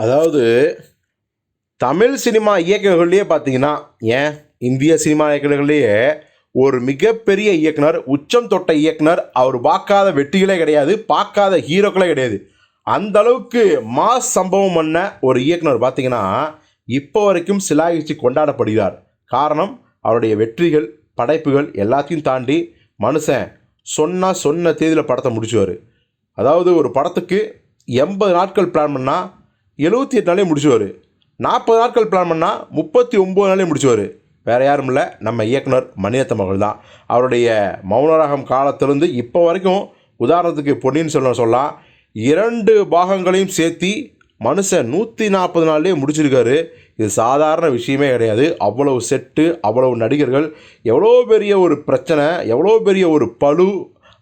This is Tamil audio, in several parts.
அதாவது தமிழ் சினிமா இயக்குநர்கள்லேயே பார்த்தீங்கன்னா, ஏன் இந்திய சினிமா இயக்குநர்கள்லேயே ஒரு மிகப்பெரிய இயக்குனர், உச்சம் தொட்ட இயக்குனர், அவர் பார்க்காத வெற்றிகளே கிடையாது, பார்க்காத ஹீரோக்களே கிடையாது. அந்த அளவுக்கு மாஸ் சம்பவம் பண்ண ஒரு இயக்குனர் பார்த்தீங்கன்னா, இப்போ வரைக்கும் சிலாகிச்சு கொண்டாடப்படுகிறார். காரணம், அவருடைய வெற்றிகள், படைப்புகள் எல்லாத்தையும் தாண்டி மனுஷன் சொன்ன தேதியில படத்தை முடிச்சுருவாரு. அதாவது ஒரு படத்துக்கு 80 நாட்கள் பிளான் பண்ணா 78 நாளே முடிச்சுருவாரு. 40 நாட்கள் பிளான் பண்ணால் 39 நாளே முடிச்சுவார். வேறு யாரும் இல்லை, நம்ம இயக்குனர் மணிரத்னம் அவர்கள் தான். அவருடைய மௌனராகம் காலத்திலிருந்து இப்போ வரைக்கும் உதாரணத்துக்கு பொன்னியின் செல்வன் சொல்லலாம், 2 பாகங்களையும் சேர்த்தி மனுஷன் 140 நாள்லேயே முடிச்சிருக்காரு. இது சாதாரண விஷயமே கிடையாது. அவ்வளவு செட்டு, அவ்வளவு நடிகர்கள், எவ்வளோ பெரிய ஒரு பிரச்சனை, எவ்வளோ பெரிய ஒரு பளு,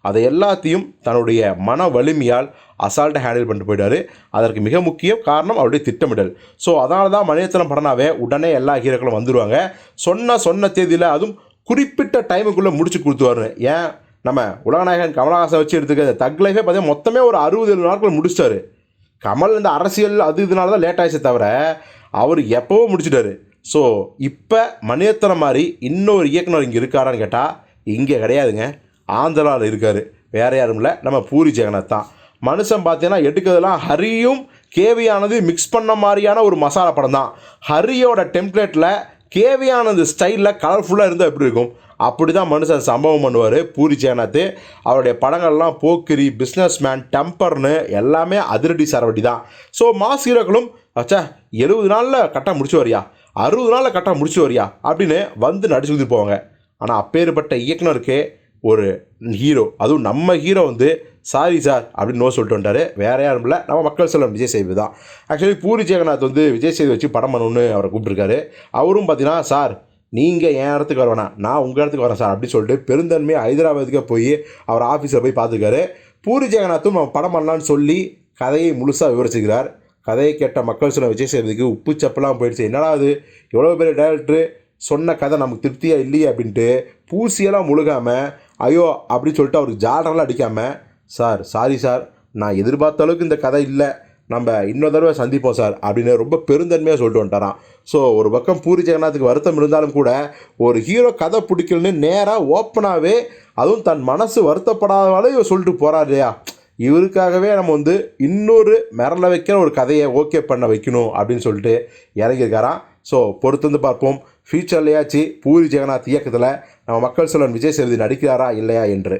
அதை எல்லாத்தையும் தன்னுடைய மன வலிமையால் அசால்ட்டாக ஹேண்டில் பண்ணிட்டு போயிட்டார். அதற்கு மிக முக்கிய காரணம் அவருடைய திட்டமிடல். ஸோ அதனால தான் மணிரத்னம் படனாவே உடனே எல்லா ஹீரோக்களும் வந்துடுவாங்க. சொன்ன தேதியில், அதுவும் குறிப்பிட்ட டைமுக்குள்ளே முடிச்சு கொடுத்துருவாரு. ஏன், நம்ம உலகநாயகன் கமலஹாசன் வச்சு எடுத்துக்க தக் லைஃபே பார்த்தீங்கன்னா மொத்தமே ஒரு 60-70 நாட்கள் முடிச்சிட்டாரு. கமல் இந்த அரசியல் இதனால தான் லேட் ஆயிடுச்சு தவிர அவர் எப்போவோ முடிச்சிட்டாரு. ஸோ இப்போ மணிரத்னம் மாதிரி இன்னொரு இயக்குனர் இங்கே இருக்காரான்னு கேட்டால் இங்கே கிடையாதுங்க. ஆந்திராவில் இருக்கார். வேறு யாரும் இல்லை, நம்ம பூரி ஜெகநாத் தான். மனுஷன் பார்த்தீங்கன்னா எடுக்கிறதுலாம் ஹரியும் கேவியானது மிக்ஸ் பண்ண மாதிரியான ஒரு மசாலா படம் தான். ஹரியோட டெம்ப்ளேட்டில் கேவியானது ஸ்டைலில் கலர்ஃபுல்லாக இருந்தால் எப்படி இருக்கும், அப்படி தான் மனுஷன் சம்பவம் பண்ணுவார் பூரி ஜெகநாத். அவருடைய படங்கள்லாம் போக்கிரி, பிஸ்னஸ் மேன், டெம்பர்னு எல்லாமே அதிரடி சரவடி தான். ஸோ மாஸ் ஹீரோக்களும் அச்சா 70 நாளில் கரெக்டாக முடிச்சு வரியா, 60 நாளில் கரெக்டாக முடிச்சு வரியா அப்படின்னு வந்து நடிச்சு கொடுத்துட்டு போவாங்க. ஆனால் அப்பேற்பட்ட இயக்குனருக்கு ஒரு ஹீரோ, அதுவும் நம்ம ஹீரோ வந்து சாரி சார் அப்படின்னு நோ சொல்லிட்டு வந்துட்டார். வேறு யாரும் இல்லை, நம்ம மக்கள் செல்வம் விஜய் சேதுபதி தான். ஆக்சுவலி பூரி ஜெகநாத் வந்து விஜய் சேதுபதி வச்சு படம் பண்ணணுன்னு அவரை கூப்பிட்டுருக்காரு. அவரும் பார்த்தீங்கன்னா, சார் நீங்கள் என் இடத்துக்கு வர வேணாம், நான் உங்கள் இடத்துக்கு வரேன் சார் அப்படின்னு சொல்லிட்டு பெருந்தன்மையாக ஹைதராபாத்துக்கே போய் அவர் ஆஃபீஸில் போய் பார்த்துருக்காரு. பூரி ஜெகநாத்தும் நம்ம படம் பண்ணலான்னு சொல்லி கதையை முழுசாக விவரிச்சுக்கிறார். கதையை கேட்ட மக்கள் செல்வம் விஜய் சேதுபதிக்கு உப்பு சப்பெல்லாம் போயிடுச்சு. என்னடா அது, எவ்வளோ பெரிய டைரக்டரு சொன்ன கதை நமக்கு திருப்தியாக இல்லையே அப்படின்ட்டு பூசியெல்லாம் முழுகாமல் ஐயோ அப்படின்னு சொல்லிட்டு அவருக்கு ஜாலரெல்லாம் அடிக்காமல், சார் சாரி சார், நான் எதிர்பார்த்த அளவுக்கு இந்த கதை இல்லை, நம்ம இன்னொரு தடவை சந்திப்போம் சார் அப்படின்னு ரொம்ப பெருந்தன்மையாக சொல்லிட்டு வந்துட்டாரான். ஸோ ஒரு பக்கம் பூரி ஜெகநாத்துக்கு வருத்தம் இருந்தாலும் கூட ஒரு ஹீரோ கதை பிடிக்கலன்னு நேராக ஓப்பனாகவே, அதுவும் தன் மனசு வருத்தப்படாதவாலே இவர் சொல்லிட்டு போகிறார் இல்லையா. இவருக்காகவே நம்ம வந்து இன்னொரு மிரள வைக்கிற ஒரு கதையை ஓகே பண்ண வைக்கணும் அப்படின்னு சொல்லிட்டு இறங்கியிருக்காராம். ஸோ பொறுத்து வந்து பார்ப்போம், ஃபியூச்சர்லையாச்சு பூரி ஜெகநாத் இயக்கத்தில் நம்ம மக்கள் செல்வன் விஜய் சேதுபதி நடிக்கிறாரா இல்லையா என்று.